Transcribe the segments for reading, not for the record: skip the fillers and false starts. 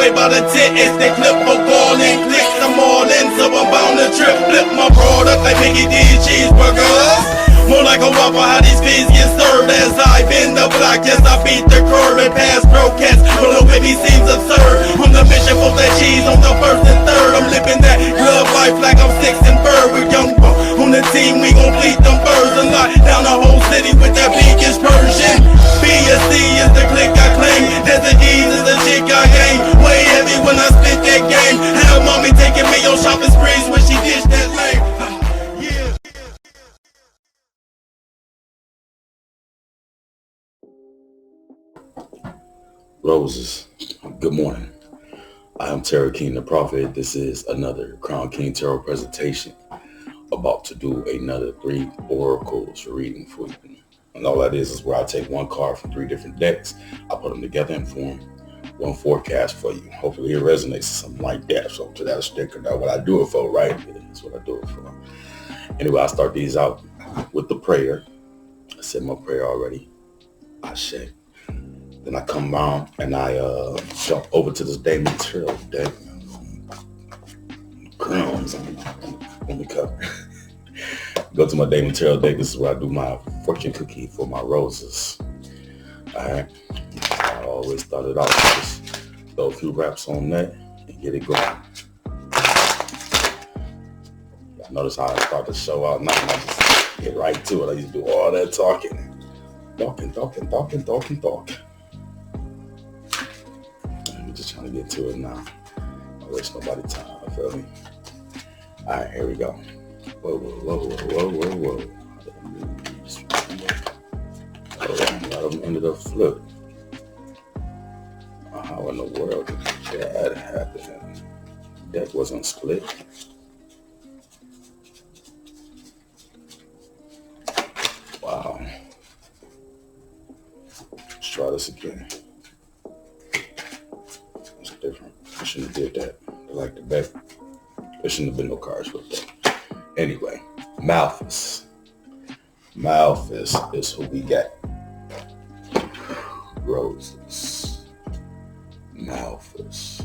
away by the tit. It's the clip for calling clicks. I'm all in, so I'm bound to trip. Flip my product like Mickey D's cheeseburgers. More like a waffle, how these fees get served. As I bend the block, yes, I beat the curve and pass broadcast. But little baby seems absurd. On the mission for that cheese on the first and third. I'm living that glove life like I'm six and bird. With young buck on the team, we gon' bleed them birds and lock down the whole city with that biggest Persian. B and C is the click I claim. There's the D's is the chick I aim. Way heavy when I spit that game. Have mommy taking me on shopping sprees when she dished that lame. Yeah. Roses, good morning. I am Tarot King the Prophet. This is another Crown King Tarot presentation. About to do another 3 oracles reading for you. And all that is where I take one card from 3 different decks. I put them together and form one forecast for you. Hopefully it resonates or something like that. So to that sticker, that's what I do it for, right? That's what I do it for. Anyway, I start these out with the prayer. I said my prayer already. I say. Then I come down and I jump over to this day material deck. Crowns on the cover. Go to my day material deck. This is where I do my fortune cookie for my roses. Alright. I always start it off. Just throw a few wraps on that and get it going. Y'all notice how I start to show out. Now I just get right to it. I used to do all that talking. Talking. I'm just trying to get to it now. Don't waste nobody's time, I feel me? Alright, here we go. Whoa. A lot of them ended up flipped. How in the world did that happen? Deck wasn't split. Wow. Let's try this again. It's different. I shouldn't have did that. I like the back. There shouldn't have been no cards with that. Anyway, Malthus. Malthus is who we got. Roses. Malthus.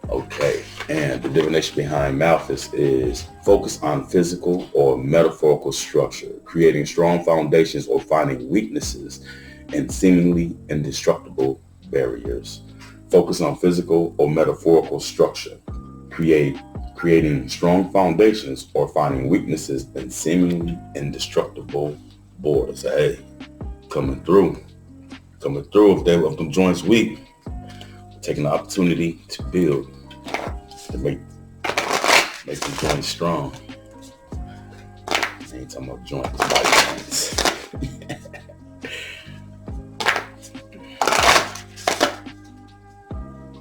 Okay, and the divination behind Malthus is focus on physical or metaphorical structure, creating strong foundations or finding weaknesses and seemingly indestructible barriers. Focus on physical or metaphorical structure, creating strong foundations or finding weaknesses and seemingly indestructible borders. Hey, coming through if them joints weak, taking the opportunity to build, to make them joints strong. I ain't talking about joints, body joints.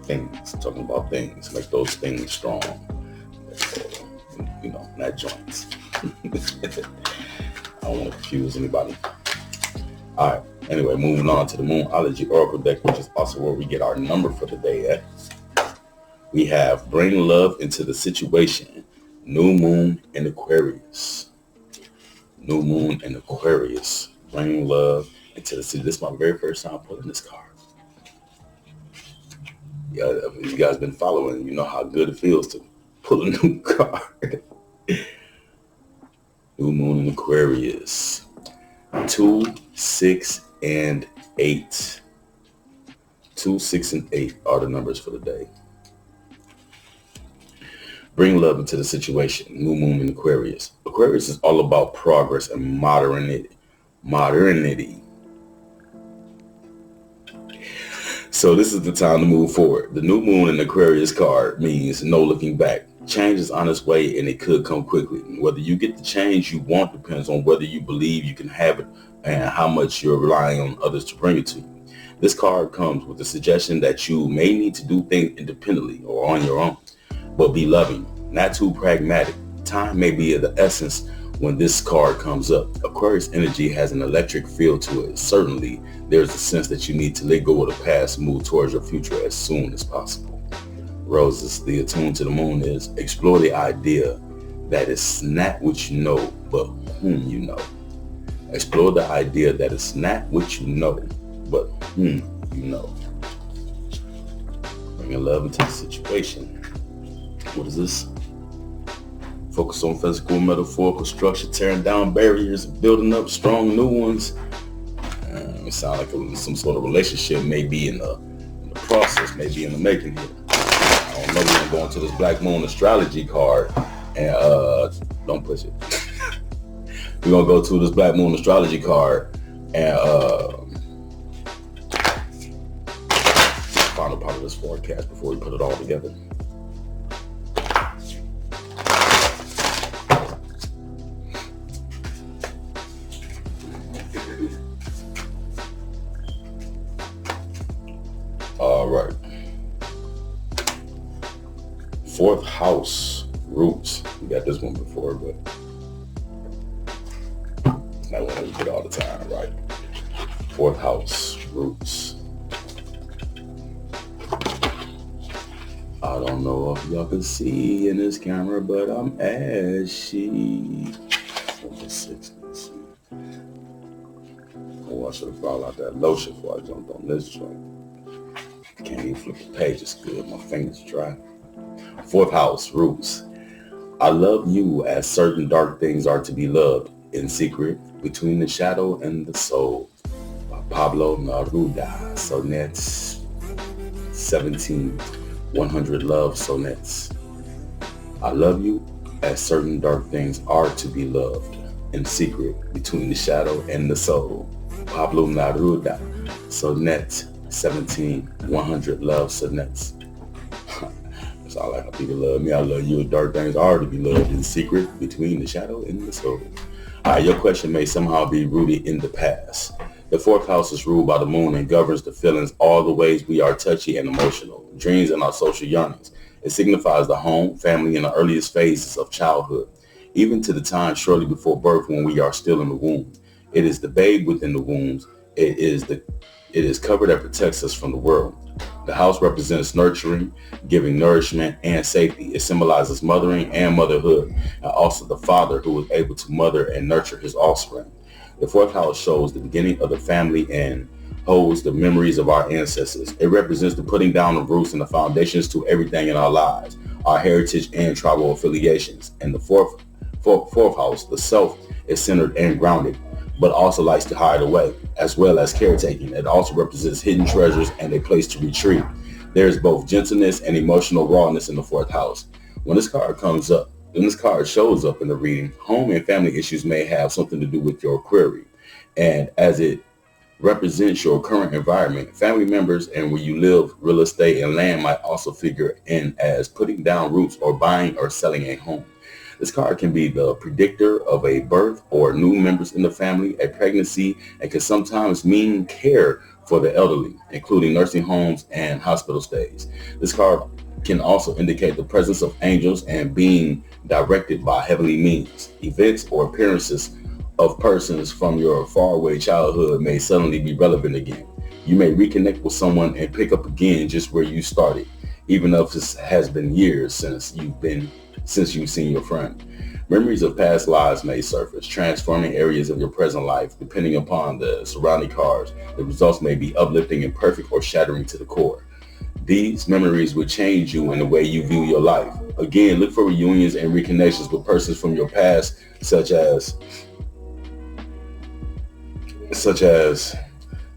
Things, talking about things, make those things strong. Not joints. I don't want to confuse anybody. All right. Anyway, moving on to the Moonology Oracle deck, which is also where we get our number for the day at. We have Bring Love into the Situation. New Moon in Aquarius. New Moon in Aquarius. Bring love into the situation. This is my very first time pulling this card. Yeah, if you guys been following, you know how good it feels to pull a new card. New Moon in Aquarius. 2, 6, and 8. 2, 6, and 8 are the numbers for the day. Bring love into the situation. New Moon in Aquarius. Aquarius is all about progress and modernity. So this is the time to move forward. The New Moon in Aquarius card means no looking back. Change is on its way and it could come quickly. Whether you get the change you want depends on whether you believe you can have it and how much you're relying on others to bring it to you. This card comes with the suggestion that you may need to do things independently or on your own, but be loving, not too pragmatic. Time may be of the essence when this card comes up. Aquarius energy has an electric feel to it. Certainly, there's a sense that you need to let go of the past and move towards your future as soon as possible. Roses, the attuned to the moon is explore the idea that it's not what you know, but whom you know. Explore the idea that it's not what you know, but whom you know. Bringing love into the situation. What is this? Focus on physical, metaphorical structure, tearing down barriers, building up strong new ones. It sounds like some sort of relationship may be in the process, maybe in the making here. I don't know. We're going to go into this Black Moon astrology card and don't push it. We're going to go to this Black Moon astrology card and final part of this forecast before we put it all together. All right. Fourth house, roots. We got this one before, but it's not one we get all the time, right? Fourth house, roots. I don't know if y'all can see in this camera, but I'm ashy. Oh, I should have brought out that lotion before I jumped on this joint. Can't even flip the page, it's good. My fingers dry. Fourth house, roots. I love you as certain dark things are to be loved in secret between the shadow and the soul. By Pablo Neruda. Sonnets 17,100 love sonnets. I love you as certain dark things are to be loved in secret between the shadow and the soul. Pablo Neruda. Sonnets 17,100 love sonnets. That's all like how people love me. I love you. Dark things are to be loved in secret between the shadow and the soul. All right, your question may somehow be rooted in the past. The fourth house is ruled by the moon and governs the feelings, all the ways we are touchy and emotional, dreams and our social yearnings. It signifies the home, family, and the earliest phases of childhood, even to the time shortly before birth when we are still in the womb. It is the babe within the wombs. It is covered that protects us from the world. The house represents nurturing, giving nourishment, and safety. It symbolizes mothering and motherhood, and also the father who is able to mother and nurture his offspring. The fourth house shows the beginning of the family and holds the memories of our ancestors. It represents the putting down of roots and the foundations to everything in our lives, our heritage and tribal affiliations. And the fourth house, the self, is centered and grounded, but also likes to hide away, as well as caretaking. It also represents hidden treasures and a place to retreat. There is both gentleness and emotional rawness in the fourth house. When this card shows up in the reading, home and family issues may have something to do with your query. And as it represents your current environment, family members and where you live, real estate and land might also figure in as putting down roots or buying or selling a home. This card can be the predictor of a birth or new members in the family, a pregnancy, and can sometimes mean care for the elderly, including nursing homes and hospital stays. This card can also indicate the presence of angels and being directed by heavenly means. Events or appearances of persons from your faraway childhood may suddenly be relevant again. You may reconnect with someone and pick up again just where you started, even if it has been years since you've seen your friend. Memories of past lives may surface, transforming areas of your present life. Depending upon the surrounding cards, the results may be uplifting and perfect or shattering to the core. These memories will change you in the way you view your life. Again, look for reunions and reconnections with persons from your past, such as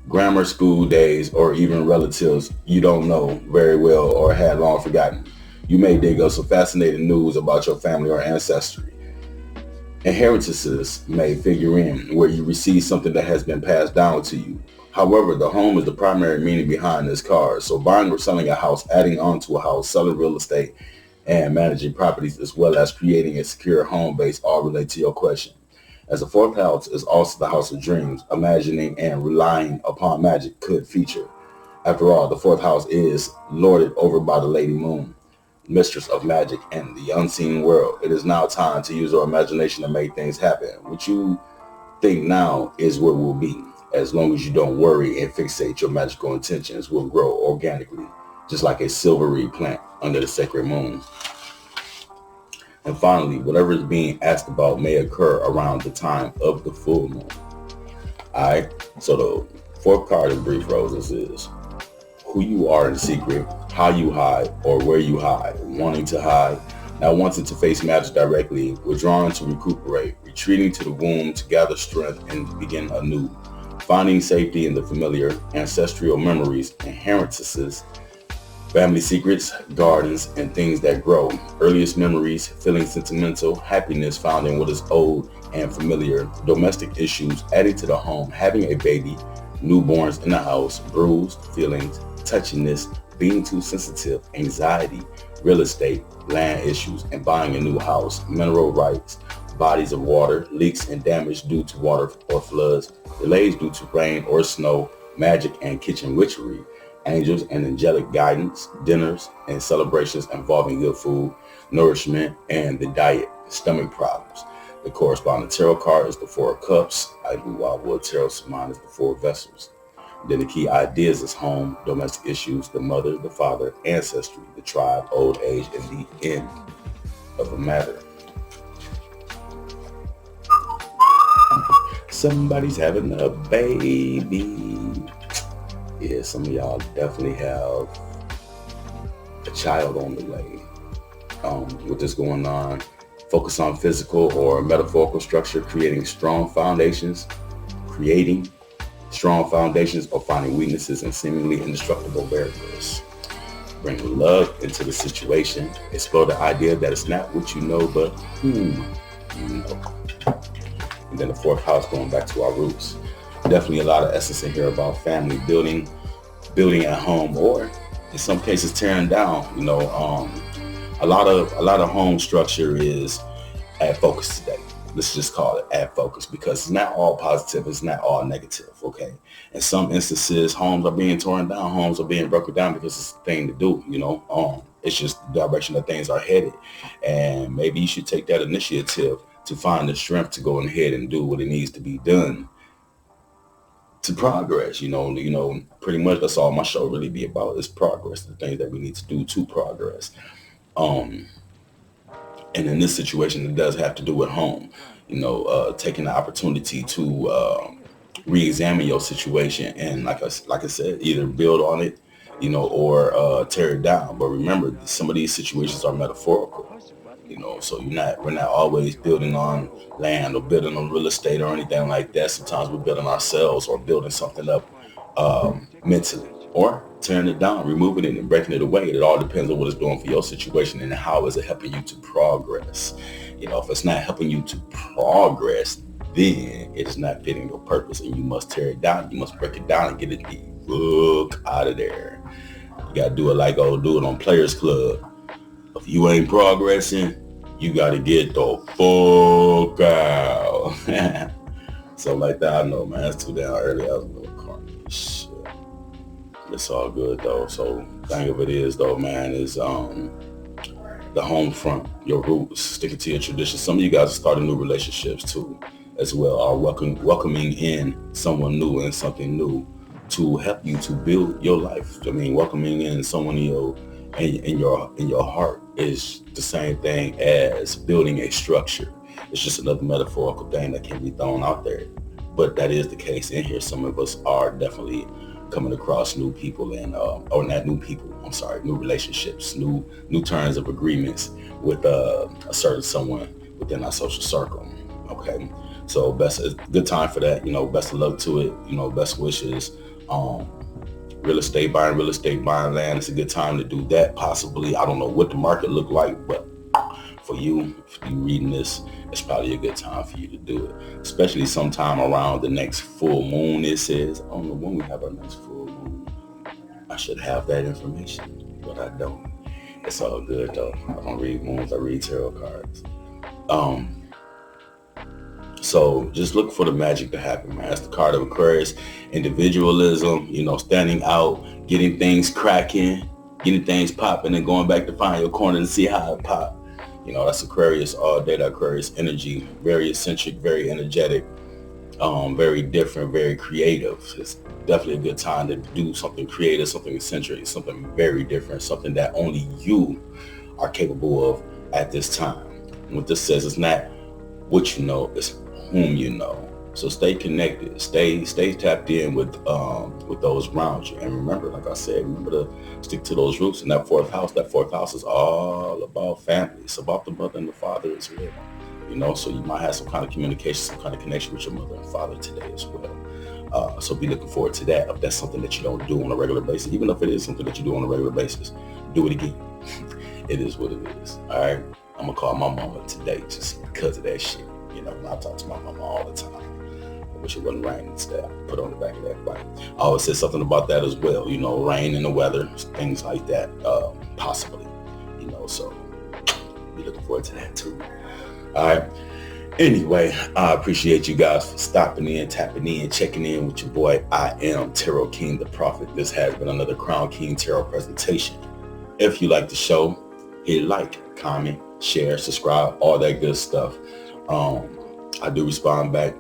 grammar school days or even relatives you don't know very well or had long forgotten. You may dig up some fascinating news about your family or ancestry. Inheritances may figure in where you receive something that has been passed down to you. However, the home is the primary meaning behind this card. So buying or selling a house, adding on to a house, selling real estate, and managing properties, as well as creating a secure home base, all relate to your question. As the fourth house is also the house of dreams, imagining and relying upon magic could feature. After all, the fourth house is lorded over by the Lady Moon, mistress of magic and the unseen world. It is now time to use our imagination to make things happen. What you think now is what will be. As long as you don't worry and fixate, your magical intentions will grow organically, just like a silvery plant under the sacred moon. And finally, whatever is being asked about may occur around the time of the full moon. Alright, so the fourth card in Brief Roses is, who you are in secret, how you hide, or where you hide, wanting to hide, not wanting to face matters directly, withdrawing to recuperate, retreating to the womb to gather strength and begin anew, finding safety in the familiar, ancestral memories, inheritances, family secrets, gardens, and things that grow, earliest memories, feeling sentimental, happiness found in what is old and familiar, domestic issues, adding to the home, having a baby, newborns in the house, bruised feelings, touchiness, being too sensitive, anxiety, real estate, land issues, and buying a new house, mineral rights, bodies of water, leaks and damage due to water or floods, delays due to rain or snow, magic and kitchen witchery, angels and angelic guidance, dinners and celebrations involving good food, nourishment, and the diet, stomach problems. The corresponding tarot card is the Four of Cups. Wildwood Tarot Samana is the Four Vessels. Then the key ideas is home, domestic issues, the mother, the father, ancestry, the tribe, old age, and the end of a matter. Somebody's having a baby. Yeah, some of y'all definitely have a child on the way. With this going on, focus on physical or metaphorical structure, creating strong foundations or finding weaknesses and seemingly indestructible barriers. Bring love into the situation. Explore the idea that it's not what you know, but you know. And then the fourth house, going back to our roots. Definitely a lot of essence in here about family, building at home, or in some cases tearing down. You know, a lot of home structure is at focus today. Let's just call it at focus, because it's not all positive, it's not all negative, okay? In some instances, homes are being torn down, homes are being broken down because it's the thing to do, you know? It's just the direction that things are headed. And maybe you should take that initiative to find the strength to go ahead and do what it needs to be done to progress, you know, pretty much that's all my show really be about, is progress, the things that we need to do to progress. And in this situation, it does have to do with home, you know, taking the opportunity to re-examine your situation and, like I said, either build on it, you know, or tear it down. But remember, some of these situations are metaphorical, you know, so we're not always building on land or building on real estate or anything like that. Sometimes we're building ourselves or building something up mentally, or tearing it down, removing it and breaking it away. It all depends on what it's doing for your situation and how is it helping you to progress. You know, if it's not helping you to progress, then it is not fitting your purpose, and you must tear it down. You must break it down and get it the fuck out of there. You gotta do it like old dude on Players Club. If you ain't progressing, you gotta get the fuck out. So like that, I know, man, it's too damn early. I was a little corny. Shit. It's all good though. So thing of it is though, man, is the home front, your roots, sticking to your traditions. Some of you guys are starting new relationships too, as well, are welcoming in someone new and something new to help you to build your life. I mean, welcoming in someone in your heart is the same thing as building a structure. It's just another metaphorical thing that can be thrown out there, but that is the case in here. Some of us are definitely coming across new people and or not new people, I'm sorry, new relationships, new terms of agreements with a certain someone within our social circle. Okay, so good time for that. You know, best of luck to it. You know, best wishes. Real estate, buying land. It's a good time to do that. Possibly, I don't know what the market look like, but for you, if you're reading this, it's probably a good time for you to do it, especially sometime around the next full moon. It says, I don't know when we have our next full moon. I should have that information, but I don't. It's all good though. I don't read moons, I read tarot cards. So just look for the magic to happen, man. That's the card of Aquarius. Individualism, you know, standing out, getting things cracking, getting things popping, and going back to find your corner to see how it pop. You know, that's Aquarius all day, that Aquarius energy. Very eccentric, very energetic, very different, very creative. It's definitely a good time to do something creative, something eccentric, something very different, something that only you are capable of at this time. And what this says is not what you know, it's whom you know. So stay connected, stay tapped in with those around you. And remember, like I said, remember to stick to those roots. And that fourth house is all about family. It's about the mother and the father as well. You know, so you might have some kind of communication, some kind of connection with your mother and father today as well. So be looking forward to that. If that's something that you don't do on a regular basis, even if it is something that you do on a regular basis, do it again. It is what it is. All right. I'm gonna call my mama today just because of that shit. You know, I talk to my mama all the time. I wish it wasn't raining instead. I put on the back of that bike. I always said something about that as well. You know, rain and the weather, things like that, possibly. You know, so be looking forward to that too. All right. Anyway, I appreciate you guys for stopping in, tapping in, checking in with your boy. I am Tarot King the Prophet. This has been another Crown King Tarot presentation. If you like the show, hit like, comment, share, subscribe, all that good stuff. I do respond back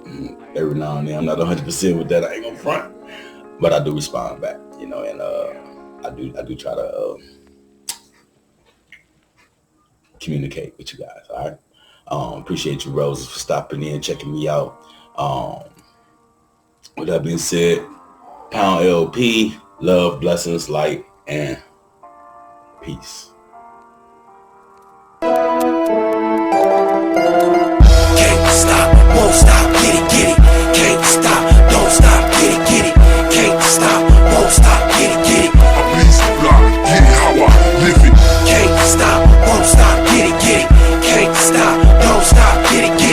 every now and then. I'm not 100% with that. I ain't gonna front, but I do respond back. You know, and I do try to communicate with you guys. All right. Appreciate you, Roses, for stopping in, checking me out. With that being said, Pound LP, love, blessings, light, and peace. Can't stop, won't stop, get it. Can't stop, don't stop, get it. Can't stop, won't stop, get it. I please block, get it how I live it. Can't stop, won't stop, get it. Can't stop, don't stop, get it.